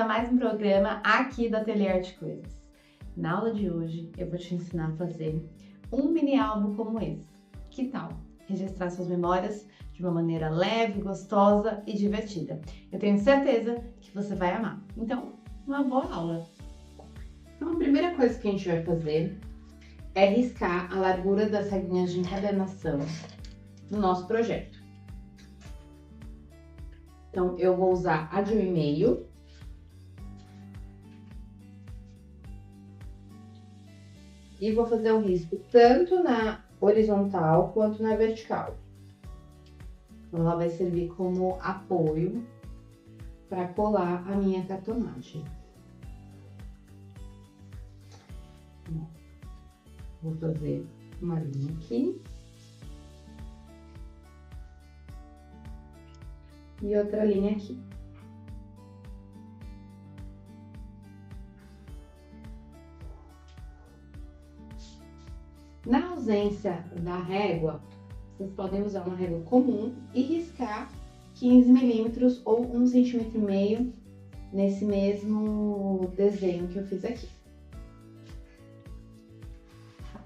mais um programa aqui do Ateliê Arte Coisas. Na aula de hoje eu vou te ensinar a fazer um mini álbum como esse. Que tal registrar suas memórias de uma maneira leve, gostosa e divertida? Eu tenho certeza que você vai amar. Então, uma boa aula! Então, a primeira coisa que a gente vai fazer é riscar a largura das regrinhas de encadernação no nosso projeto. Então, eu vou usar a de 1,5 e vou fazer o risco tanto na horizontal quanto na vertical. Então, ela vai servir como apoio para colar a minha cartonagem. Vou fazer uma linha aqui. E outra linha aqui. Na ausência da régua, vocês podem usar uma régua comum e riscar 15 milímetros ou 1,5 cm nesse mesmo desenho que eu fiz aqui.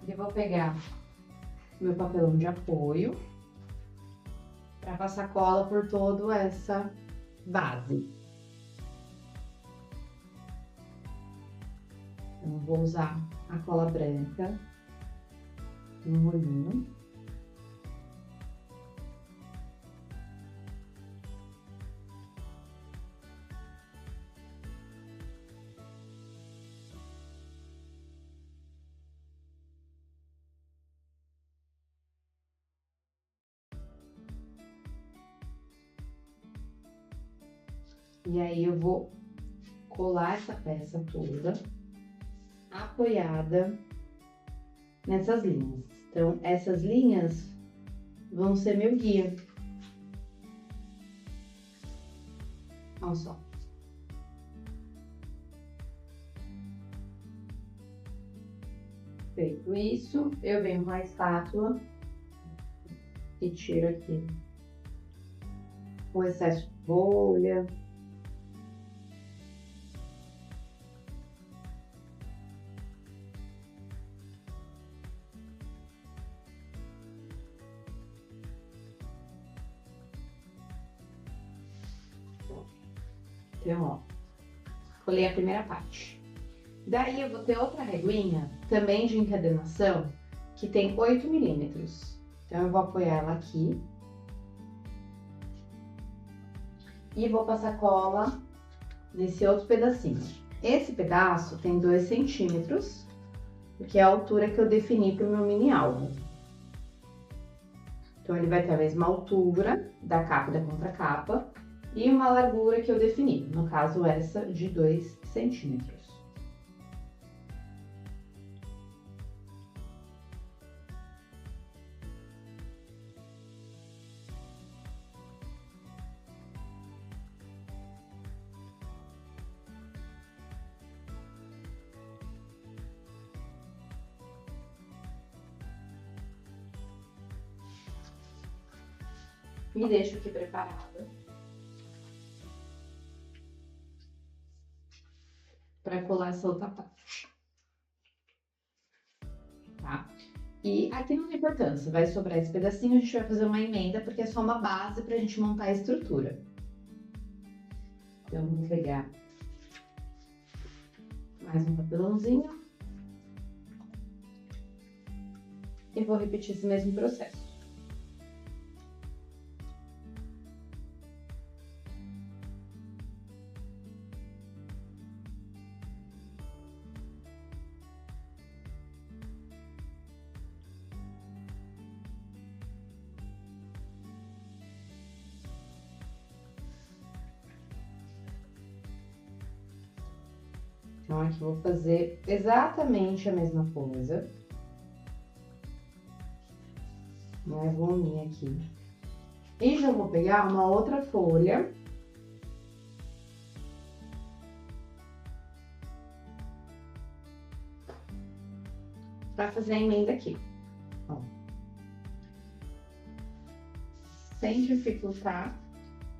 Eu vou pegar meu papelão de apoio para passar cola por toda essa base. Então, vou usar a cola branca, um rolinho. E aí eu vou colar essa peça toda apoiada nessas linhas. Então, essas linhas vão ser meu guia. Olha só. Feito isso, eu venho com a espátula e tiro aqui o excesso de folha. Então, ó, colei a primeira parte. Daí, eu vou ter outra reguinha, também de encadernação, que tem 8 milímetros. Então, eu vou apoiar ela aqui. E vou passar cola nesse outro pedacinho. Esse pedaço tem 2 centímetros, que é a altura que eu defini para o meu mini álbum. Então, ele vai ter a mesma altura da capa e da contracapa. E uma largura que eu defini, no caso essa de 2 centímetros. E deixo aqui preparada para colar essa outra parte, tá? E aqui não tem importância, vai sobrar esse pedacinho, a gente vai fazer uma emenda, porque é só uma base pra gente montar a estrutura. Então, vou pegar mais um papelãozinho e vou repetir esse mesmo processo. Então, aqui eu vou fazer exatamente a mesma coisa. Mais uma linha aqui. E já vou pegar uma outra folha. Para fazer a emenda aqui. Ó. Sem dificultar,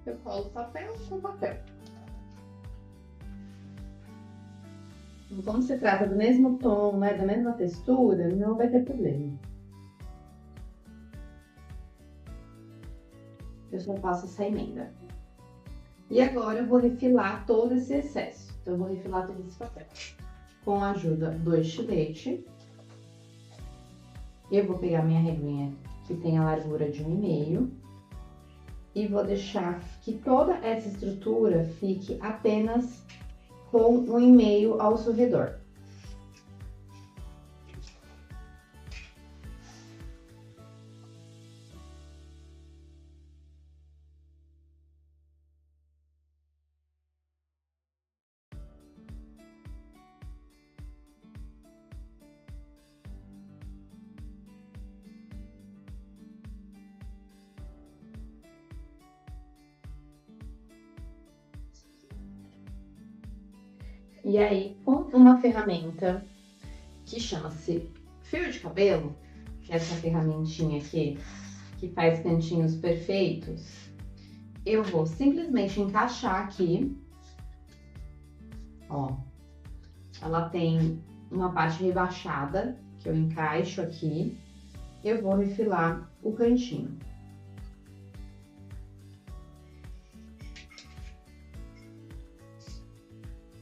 eu colo papel com papel. Como se trata do mesmo tom, né, da mesma textura, não vai ter problema. Eu só faço essa emenda. E agora eu vou refilar todo esse excesso. Então, eu vou refilar todo esse papel. Com a ajuda do estilete. Eu vou pegar minha reguinha, que tem a largura de 1,5. E vou deixar que toda essa estrutura fique apenas com 1,5 ao seu redor. E aí, com uma ferramenta que chama-se fio de cabelo, que é essa ferramentinha aqui, que faz cantinhos perfeitos, eu vou simplesmente encaixar aqui, ó. Ela tem uma parte rebaixada, que eu encaixo aqui, eu vou refilar o cantinho.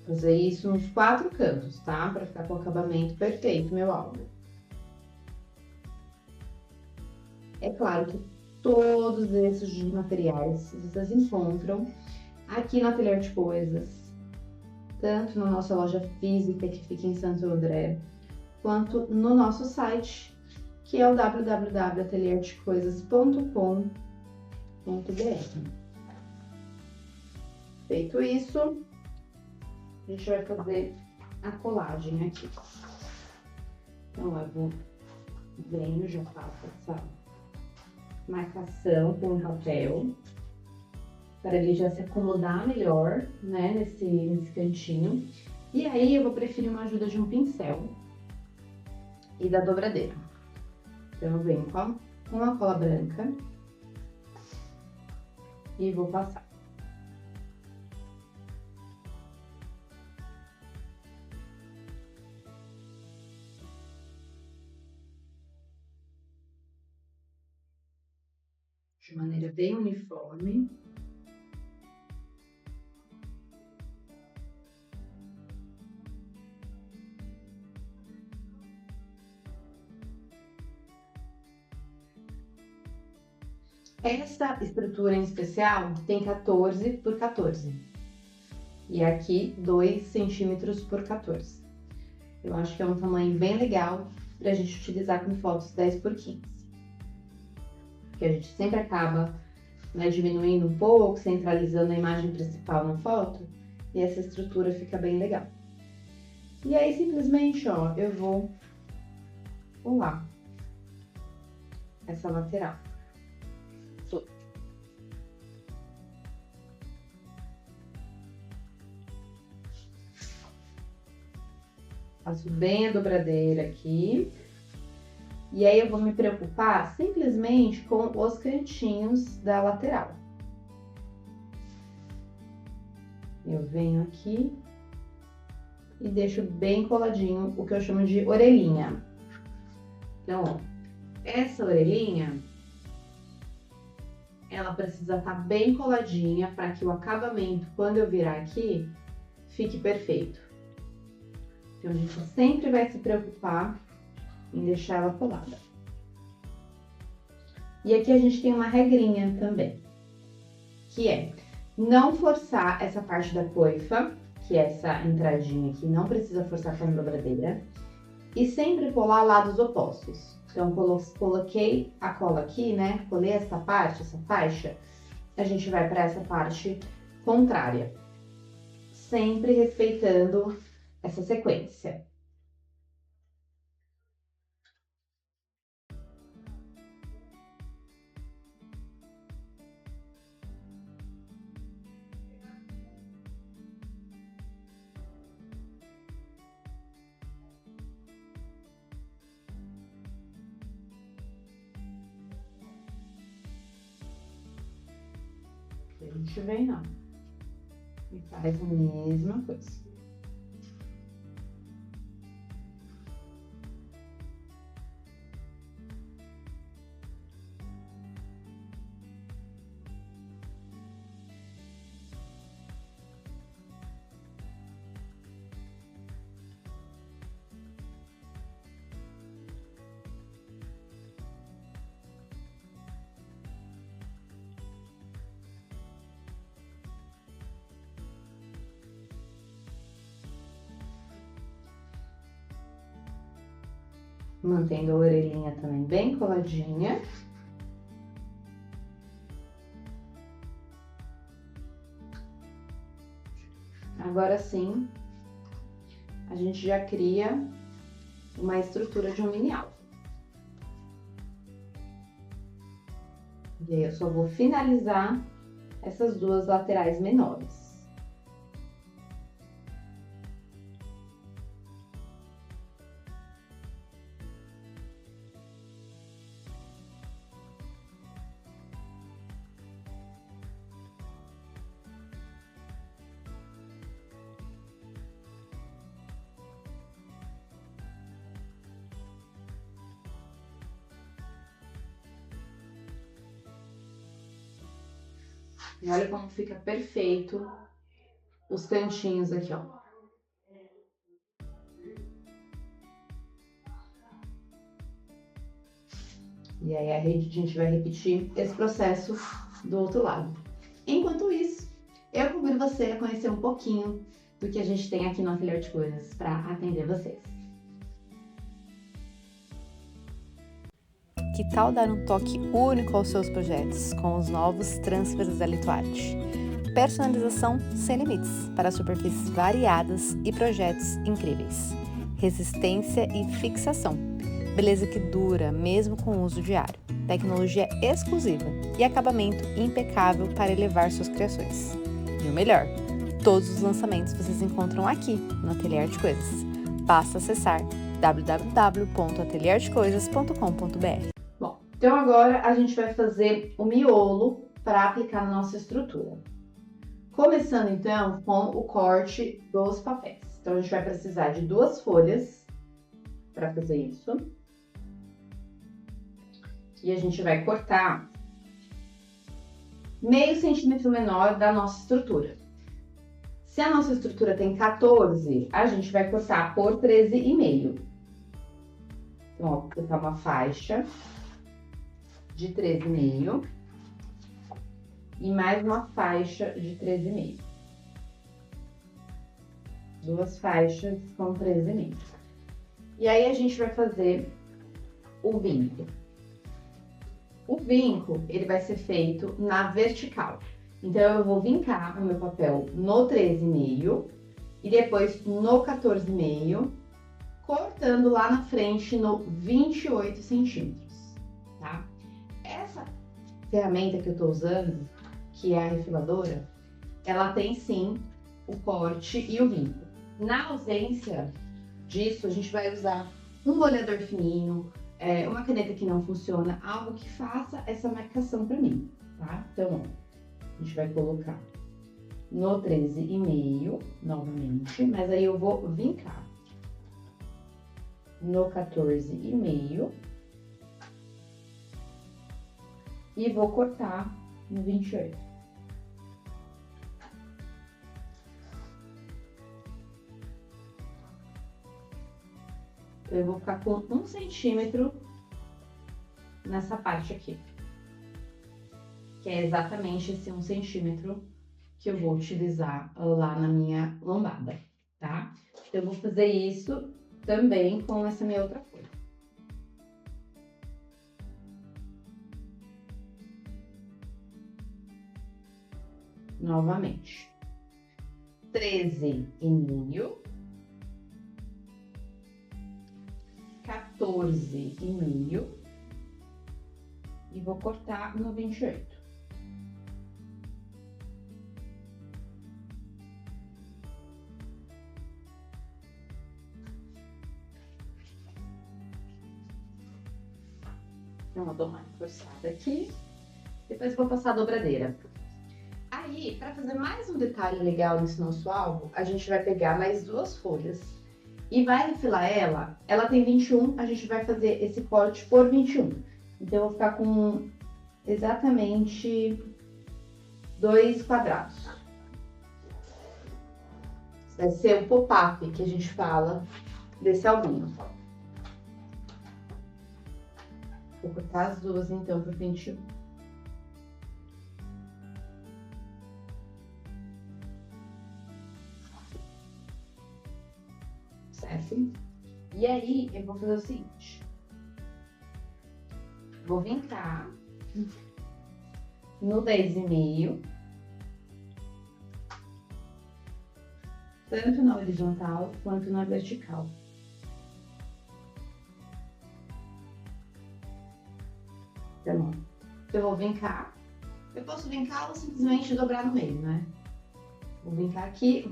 Fazer isso nos 4 cantos, tá? Pra ficar com o acabamento perfeito, meu alvo. É claro que todos esses materiais vocês encontram aqui no Ateliê de Coisas, tanto na nossa loja física, que fica em Santo André, quanto no nosso site, que é o www.atelierdecoisas.com.br. Feito isso, a gente vai fazer a colagem aqui. Então, eu venho, já faço essa marcação com o papel, para ele já se acomodar melhor, né, nesse cantinho. E aí, eu vou preferir uma ajuda de um pincel e da dobradeira. Então, eu venho com a cola branca e vou passar. De maneira bem uniforme. Essa estrutura em especial tem 14 por 14. E aqui 2 centímetros por 14. Eu acho que é um tamanho bem legal pra gente utilizar com fotos 10 por 15. Que a gente sempre acaba, né, diminuindo um pouco, centralizando a imagem principal na foto, e essa estrutura fica bem legal. E aí, simplesmente, ó, eu vou colar essa lateral. Faço bem a dobradeira aqui. E aí, eu vou me preocupar simplesmente com os cantinhos da lateral. Eu venho aqui e deixo bem coladinho o que eu chamo de orelhinha. Então, ó, essa orelhinha, ela precisa estar bem coladinha para que o acabamento, quando eu virar aqui, fique perfeito. Então, a gente sempre vai se preocupar em deixar ela colada. E aqui a gente tem uma regrinha também, que é não forçar essa parte da coifa, que é essa entradinha aqui, não precisa forçar com a dobradeira, e sempre colar lados opostos. Então, coloquei a cola aqui, né? Colei essa parte, essa faixa, a gente vai para essa parte contrária, sempre respeitando essa sequência. A gente vem, ó, e faz a mesma coisa. Mantendo a orelhinha também bem coladinha. Agora sim, a gente já cria uma estrutura de um mini alvo. E aí eu só vou finalizar essas duas laterais menores. E olha como fica perfeito os cantinhos aqui, ó. E aí a gente vai repetir esse processo do outro lado. Enquanto isso, eu convido você a conhecer um pouquinho do que a gente tem aqui no Ateliê de Coisas para atender vocês. Que tal dar um toque único aos seus projetos com os novos transfers da Lituarte? Personalização sem limites para superfícies variadas e projetos incríveis. Resistência e fixação. Beleza que dura mesmo com uso diário. Tecnologia exclusiva e acabamento impecável para elevar suas criações. E o melhor, todos os lançamentos vocês encontram aqui no Ateliê de Coisas. Basta acessar www.atelierdecoisas.com.br. Então agora a gente vai fazer o miolo para aplicar na nossa estrutura. Começando então com o corte dos papéis. Então a gente vai precisar de 2 folhas para fazer isso. E a gente vai cortar meio centímetro menor da nossa estrutura. Se a nossa estrutura tem 14, a gente vai cortar por 13,5. Então, ó, vou cortar uma faixa de 13,5 e mais uma faixa de 13,5. 2 faixas com 13,5. E aí a gente vai fazer o vinco. O vinco, ele vai ser feito na vertical. Então eu vou vincar o meu papel no 13,5 e depois no 14,5, cortando lá na frente no 28 centímetros, tá? Essa ferramenta que eu tô usando, que é a refiladora, ela tem sim o corte e o vinco. Na ausência disso, a gente vai usar um molhador fininho, uma caneta que não funciona, algo que faça essa marcação para mim, tá? Então, ó, a gente vai colocar no 13,5 novamente, mas aí eu vou vincar no 14,5 e vou cortar no 28. Eu vou ficar com 1 centímetro nessa parte aqui, que é exatamente esse 1 centímetro que eu vou utilizar lá na minha lombada, tá? Eu vou fazer isso também com essa minha outra folha. Novamente. 13,5. 14,5 e vou cortar no 28. Então, eu dou uma reforçada aqui, depois vou passar a dobradeira. Aí, para fazer mais um detalhe legal nesse nosso alvo, a gente vai pegar mais 2 folhas e vai refilar ela. Ela tem 21, a gente vai fazer esse corte por 21. Então, eu vou ficar com exatamente 2 quadrados. Vai ser o pop-up que a gente fala desse alvinho. Vou cortar as duas, então, por 21. Certo? E aí, eu vou fazer o seguinte. Vou vincar no 10,5, tanto na horizontal quanto na vertical. Então, eu vou vincar. Eu posso vincar ou simplesmente dobrar no meio, né? Vou vincar aqui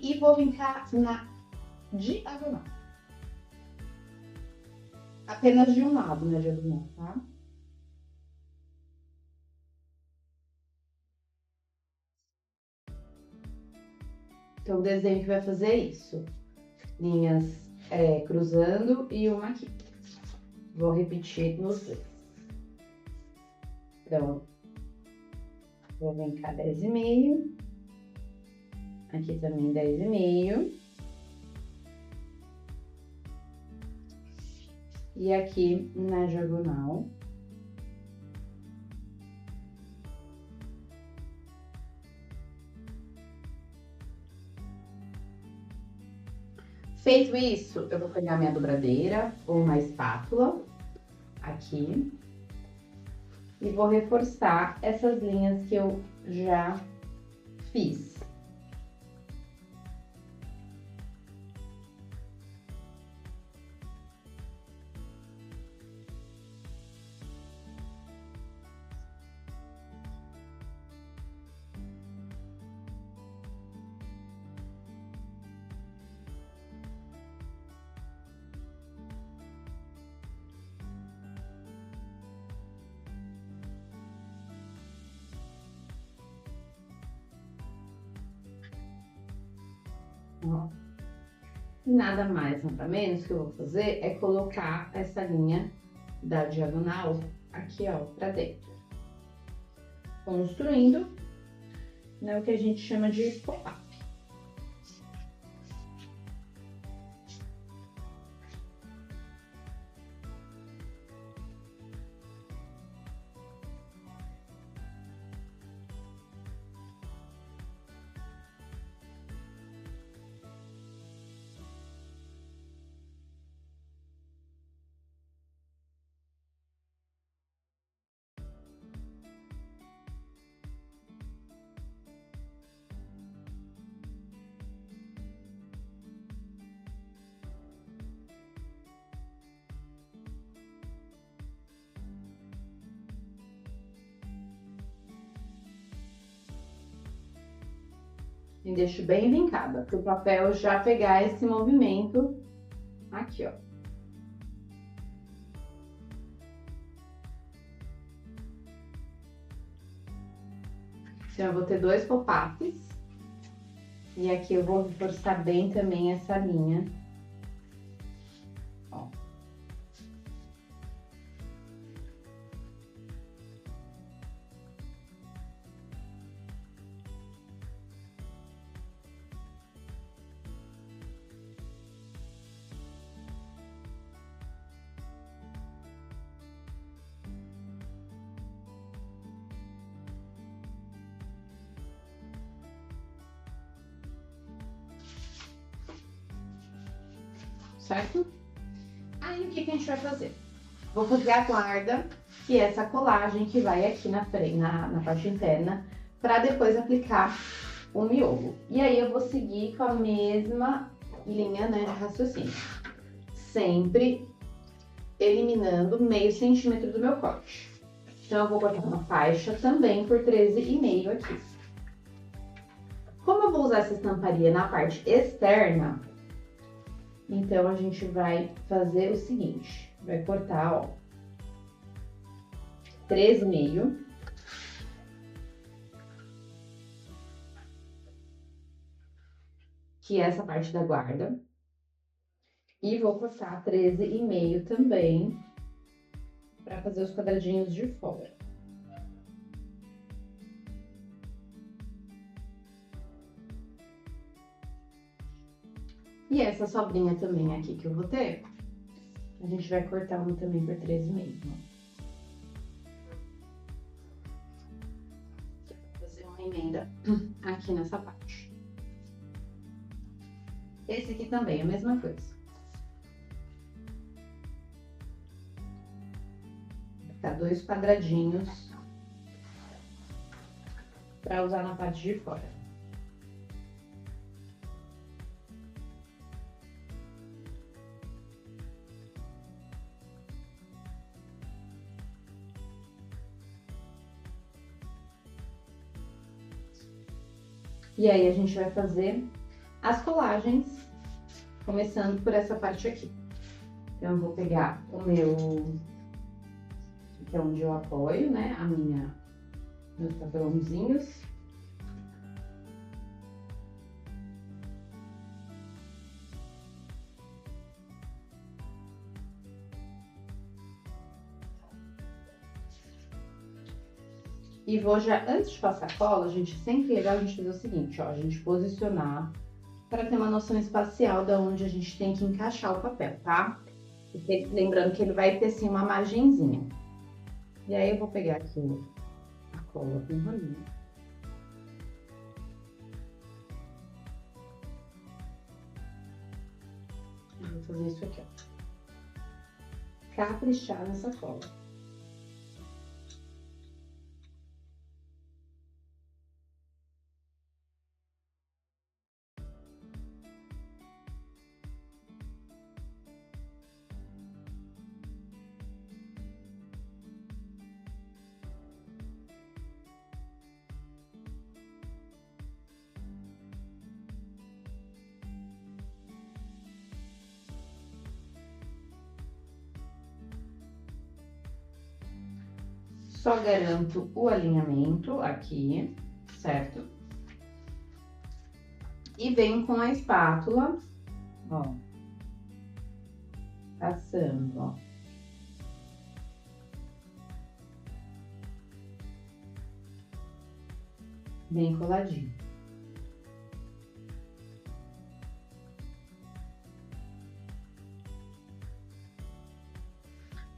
e vou vincar na diagonal. Apenas de um lado na diagonal, tá? Então, o desenho que vai fazer isso. Linhas cruzando e uma aqui. Vou repetir nos dois. Então, vou vincar 10,5. Aqui também 10,5. E aqui na diagonal. Feito isso, eu vou pegar minha dobradeira ou uma espátula aqui e vou reforçar essas linhas que eu já fiz. Ó. Nada mais, nada menos que eu vou fazer é colocar essa linha da diagonal aqui, ó, pra dentro. Construindo, né, o que a gente chama de pop-up. E deixo bem vincada, para o papel já pegar esse movimento aqui, ó. Então, eu vou ter 2 pop-ups. E aqui eu vou reforçar bem também essa linha. Ó. Certo? Aí, o que a gente vai fazer? Vou fazer a guarda, que é essa colagem que vai aqui na parte interna, para depois aplicar o miolo. E aí, eu vou seguir com a mesma linha, né, de raciocínio. Sempre eliminando meio centímetro do meu corte. Então, eu vou cortar uma faixa também por 13,5 aqui. Como eu vou usar essa estamparia na parte externa, então, a gente vai fazer o seguinte, vai cortar, ó, 13,5. Que é essa parte da guarda. E vou cortar 13,5 também, para fazer os quadradinhos de fora. E essa sobrinha também aqui que eu vou ter, a gente vai cortar uma também por 13,5. Vou fazer uma emenda aqui nessa parte. Esse aqui também é a mesma coisa. ficar 2 quadradinhos para usar na parte de fora. E aí a gente vai fazer as colagens, começando por essa parte aqui. Então eu vou pegar o meu, que é onde eu apoio, né, meus papelãozinhos. E vou já, antes de passar a cola, gente, sempre legal a gente fazer o seguinte, ó, a gente posicionar para ter uma noção espacial de onde a gente tem que encaixar o papel, tá? Porque, lembrando que ele vai ter, assim, uma margenzinha. E aí eu vou pegar aqui a cola com o rolinho. Vou fazer isso aqui, ó. Caprichar nessa cola. Só garanto o alinhamento aqui, certo? E venho com a espátula, ó, passando, ó. Bem coladinho.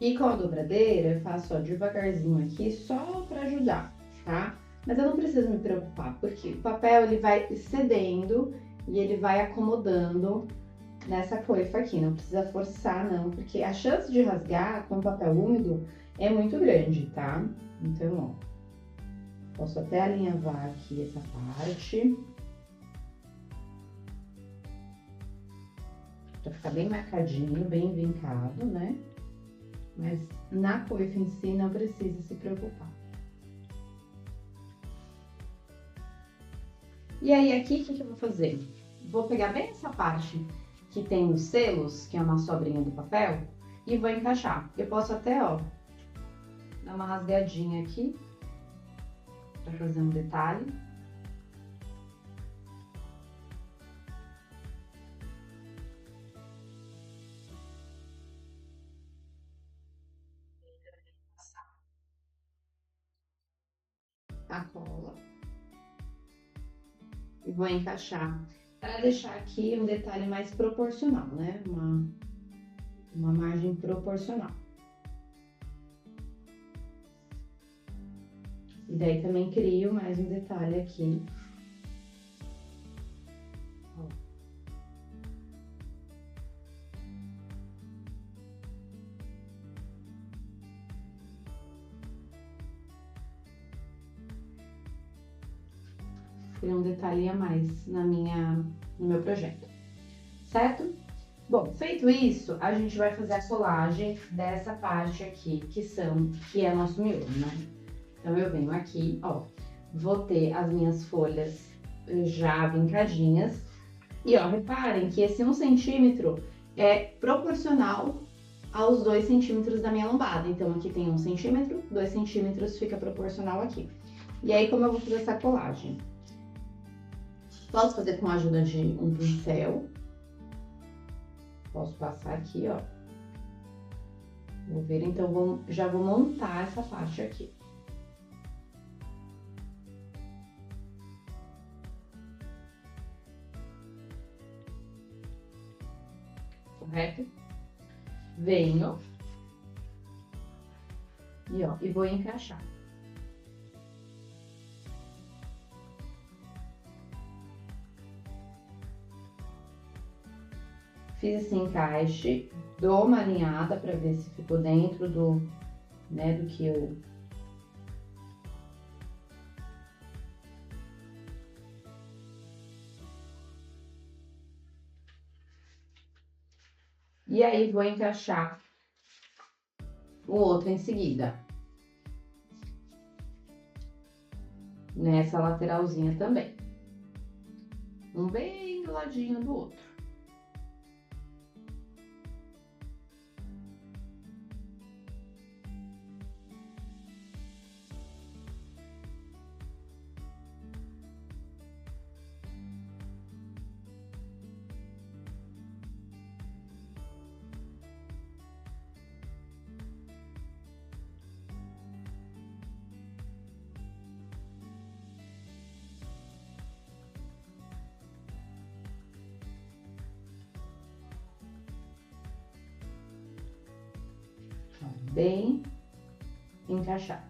E com a dobradeira, eu faço, ó, devagarzinho aqui, só pra ajudar, tá? Mas eu não preciso me preocupar, porque o papel, ele vai cedendo e ele vai acomodando nessa coifa aqui. Não precisa forçar, não, porque a chance de rasgar com papel úmido é muito grande, tá? Então, ó, posso até alinhavar aqui essa parte. Pra ficar bem marcadinho, bem vincado, né? Mas na coifa em si não precisa se preocupar. E aí aqui, o que eu vou fazer? Vou pegar bem essa parte que tem os selos, que é uma sobrinha do papel, e vou encaixar. Eu posso até, ó, dar uma rasgadinha aqui, pra fazer um detalhe. A cola. E vou encaixar para deixar aqui um detalhe mais proporcional, né? Uma margem proporcional. E daí também crio mais um detalhe aqui. Ó. Crio um detalhe a mais no meu projeto, certo? Bom, feito isso, a gente vai fazer a colagem dessa parte aqui, que é nosso miolo, né? Então, eu venho aqui, ó, vou ter as minhas folhas já vincadinhas. E, ó, reparem que esse 1 centímetro é proporcional aos 2 centímetros da minha lombada. Então, aqui tem 1 centímetro, 2 centímetros fica proporcional aqui. E aí, como eu vou fazer essa colagem? Posso fazer com a ajuda de um pincel. Posso passar aqui, ó. Vou ver, então, já vou montar essa parte aqui. Correto? Venho. E, ó, e vou encaixar. Fiz esse encaixe, dou uma alinhada para ver se ficou dentro do né, do que eu... E aí, vou encaixar o outro em seguida. Nessa lateralzinha também. Um bem do ladinho do outro. Bem encaixado.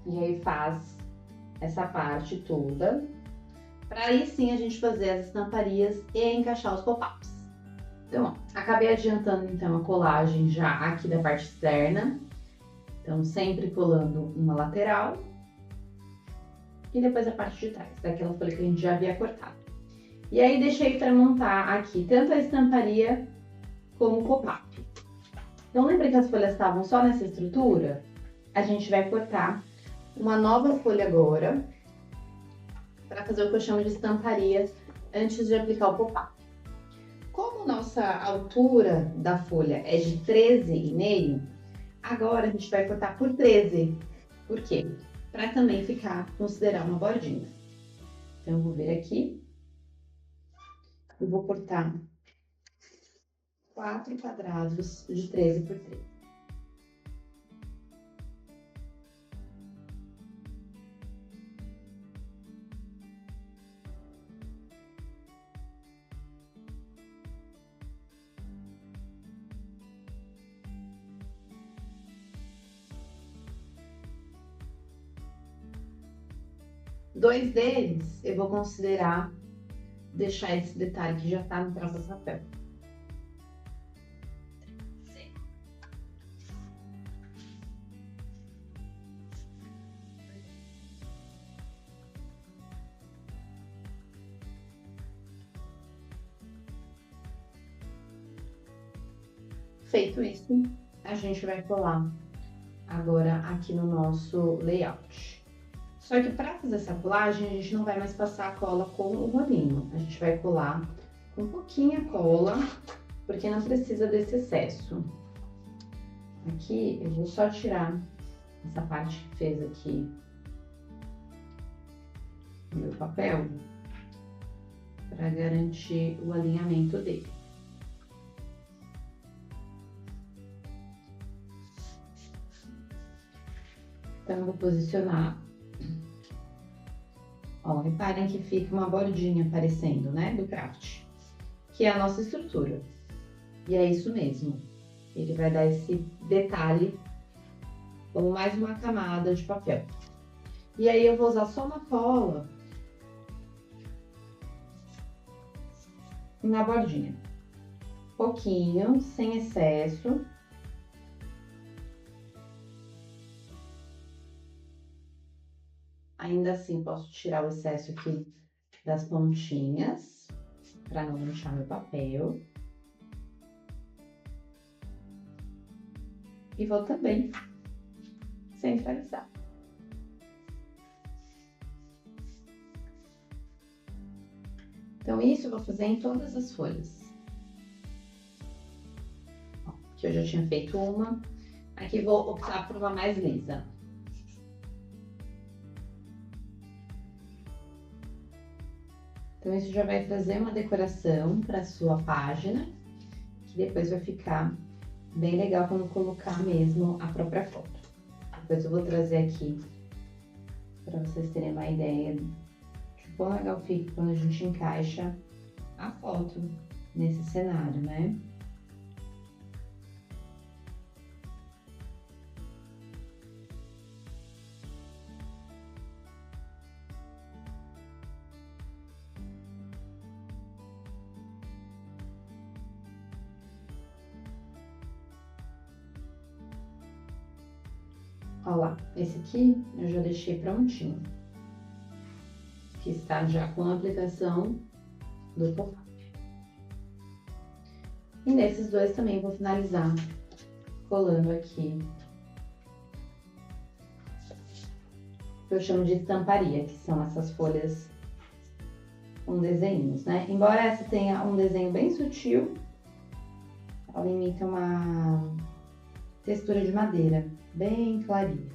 E aí faz essa parte toda, para aí sim a gente fazer as estamparias e encaixar os pop-ups. Então, ó, acabei adiantando então a colagem já aqui da parte externa. Então, sempre colando uma lateral e depois a parte de trás, daquela folha que a gente já havia cortado. E aí, deixei para montar aqui tanto a estamparia como o pop-up. Então, lembra que as folhas estavam só nessa estrutura? A gente vai cortar uma nova folha agora, para fazer o que eu chamo de estamparia antes de aplicar o pop-up. Como nossa altura da folha é de 13,5, agora a gente vai cortar por 13. Por quê? Para também considerar uma bordinha. Então, eu vou vir aqui. Eu vou cortar 4 quadrados de 13 por 13. Dois deles, eu vou considerar deixar esse detalhe que já tá no próprio papel. Feito isso, a gente vai colar agora aqui no nosso layout. Só que para fazer essa colagem, a gente não vai mais passar a cola com o rolinho. A gente vai colar com pouquinha cola, porque não precisa desse excesso. Aqui, eu vou só tirar essa parte que fez aqui o meu papel, para garantir o alinhamento dele. Então, eu vou posicionar. Ó, reparem que fica uma bordinha aparecendo, né, do craft, que é a nossa estrutura. E é isso mesmo. Ele vai dar esse detalhe como mais uma camada de papel. E aí eu vou usar só uma cola na bordinha. Pouquinho, sem excesso. Ainda assim, posso tirar o excesso aqui das pontinhas, para não manchar meu papel. E vou também centralizar. Então, isso eu vou fazer em todas as folhas. Ó, aqui eu já tinha feito uma. Aqui vou optar por uma mais lisa. Então, isso já vai trazer uma decoração para a sua página, que depois vai ficar bem legal quando colocar mesmo a própria foto. Depois eu vou trazer aqui para vocês terem uma ideia de quão legal fica quando a gente encaixa a foto nesse cenário, né? Olha lá, esse aqui eu já deixei prontinho, que está já com a aplicação do pop-up. E nesses dois também vou finalizar colando aqui, que eu chamo de estamparia, que são essas folhas com desenhos, né? Embora essa tenha um desenho bem sutil, ela imita uma textura de madeira, bem clarinha.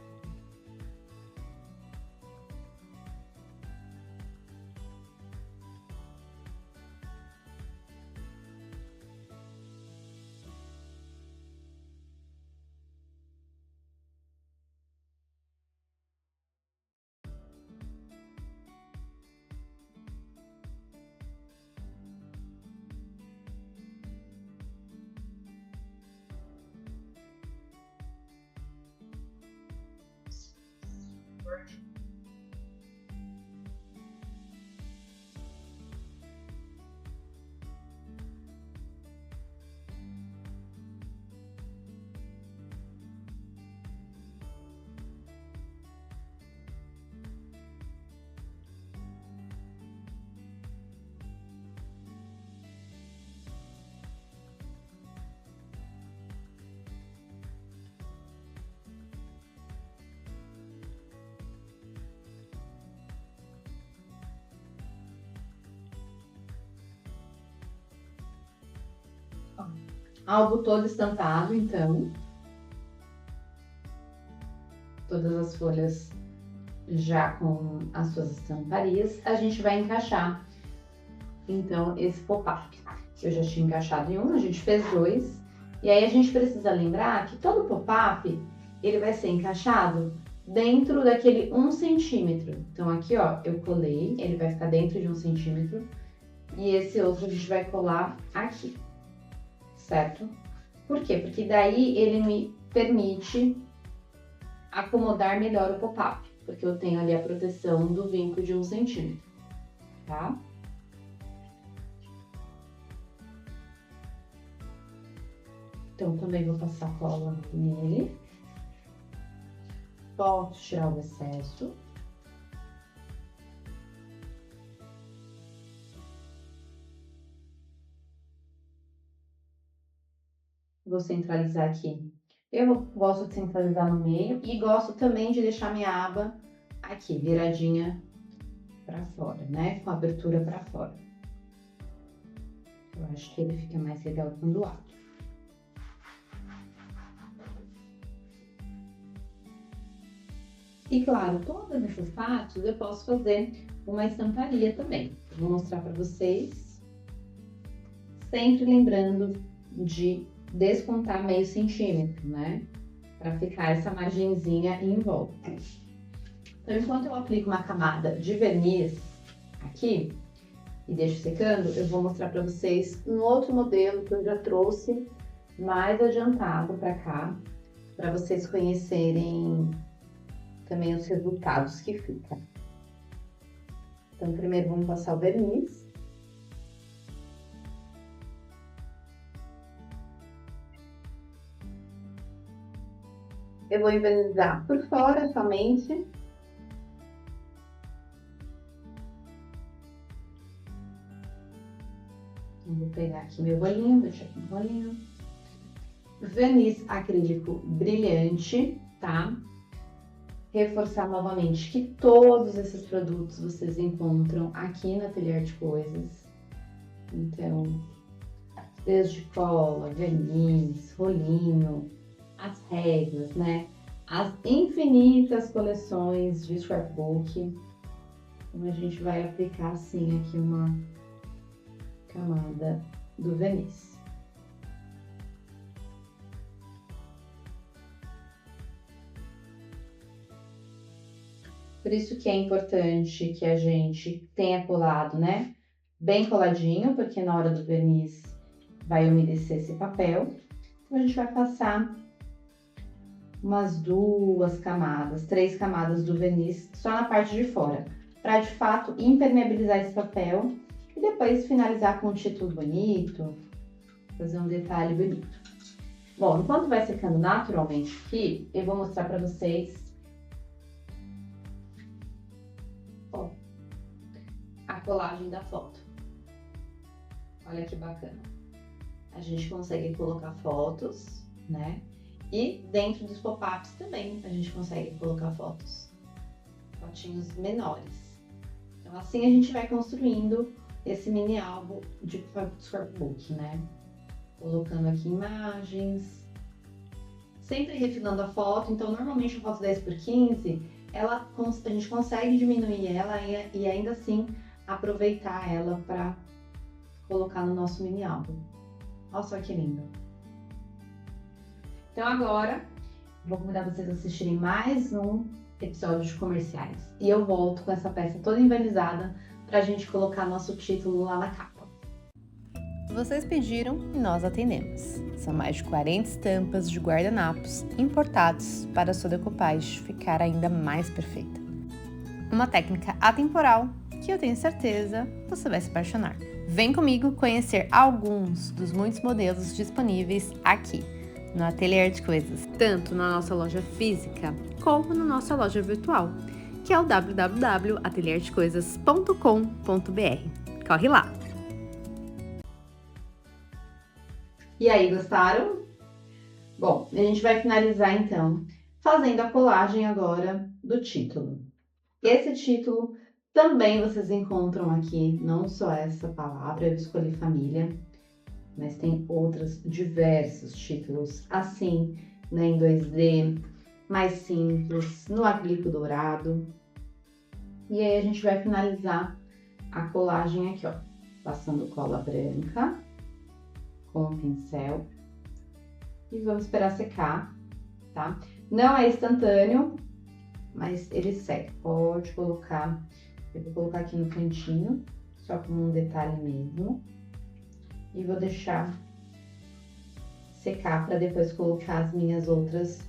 Álbum todo estampado, então. Todas as folhas já com as suas estamparias. A gente vai encaixar, então, esse pop-up. Eu já tinha encaixado em um, a gente fez dois. E aí a gente precisa lembrar que todo pop-up, ele vai ser encaixado dentro daquele 1 centímetro. Então aqui, ó, eu colei, ele vai ficar dentro de 1 centímetro. E esse outro a gente vai colar aqui. Certo? Por quê? Porque daí ele me permite acomodar melhor o pop-up, porque eu tenho ali a proteção do vinco de 1 centímetro, tá? Então, também vou passar cola nele. Posso tirar o excesso. Vou centralizar aqui. Eu gosto de centralizar no meio e gosto também de deixar minha aba aqui, viradinha para fora, né? Com a abertura para fora. Eu acho que ele fica mais legal quando abre. E claro, todas essas partes eu posso fazer uma estamparia também. Vou mostrar para vocês, sempre lembrando de descontar meio centímetro, né? Para ficar essa margenzinha em volta. Então, enquanto eu aplico uma camada de verniz aqui e deixo secando, eu vou mostrar para vocês um outro modelo que eu já trouxe mais adiantado para cá, para vocês conhecerem também os resultados que fica. Então, primeiro vamos passar o verniz. Eu vou envernizar por fora somente. Eu vou pegar aqui meu rolinho, deixar aqui um rolinho. Verniz acrílico brilhante, tá? Reforçar novamente que todos esses produtos vocês encontram aqui na Ateliê de Coisas. Então, desde cola, verniz, rolinho, as réguas, né? As infinitas coleções de scrapbook. Então, a gente vai aplicar assim aqui uma camada do verniz. Por isso que é importante que a gente tenha colado, né? Bem coladinho, porque na hora do verniz vai umedecer esse papel. Então, a gente vai passar umas 2 camadas, 3 camadas do verniz só na parte de fora, para de fato impermeabilizar esse papel e depois finalizar com um título bonito, fazer um detalhe bonito. Bom, enquanto vai secando naturalmente aqui, eu vou mostrar para vocês Ó, a colagem da foto. Olha que bacana. A gente consegue colocar fotos, né? E dentro dos pop-ups também a gente consegue colocar fotos. Fotinhos menores. Então assim a gente vai construindo esse mini álbum de scrapbook, né? Colocando aqui imagens, sempre refinando a foto. Então normalmente a foto 10x15, a gente consegue diminuir ela e ainda assim aproveitar ela para colocar no nosso mini álbum. Olha só que lindo! Então agora vou convidar vocês a assistirem mais um episódio de comerciais e eu volto com essa peça toda envernizada pra gente colocar nosso título lá na capa. Vocês pediram e nós atendemos. São mais de 40 estampas de guardanapos importados para a sua decoupage ficar ainda mais perfeita. Uma técnica atemporal que eu tenho certeza você vai se apaixonar. Vem comigo conhecer alguns dos muitos modelos disponíveis aqui no Ateliê Arte Coisas, tanto na nossa loja física como na nossa loja virtual, que é o www.atelierdecoisas.com.br. Corre lá! E aí, gostaram? Bom, a gente vai finalizar então fazendo a colagem agora do título. Esse título também vocês encontram aqui, não só essa palavra, eu escolhi família, mas tem outros diversos títulos, assim, né, em 2D, mais simples, no acrílico dourado. E aí a gente vai finalizar a colagem aqui, ó, passando cola branca com o pincel e vamos esperar secar, tá? Não é instantâneo, mas ele seca. Pode colocar, eu vou colocar aqui no cantinho, só como um detalhe mesmo. E vou deixar secar para depois colocar as minhas outras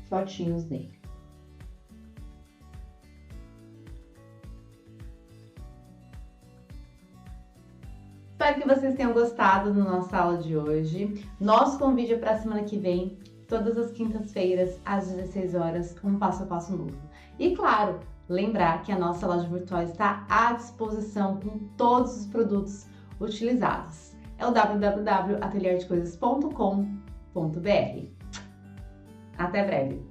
fotinhos nele. Espero que vocês tenham gostado da nossa aula de hoje. Nosso convite é para a semana que vem, todas as quintas-feiras, às 16 horas, um passo a passo novo. E claro, lembrar que a nossa loja virtual está à disposição com todos os produtos utilizados. É o www.atelierdecoisas.com.br. Até breve!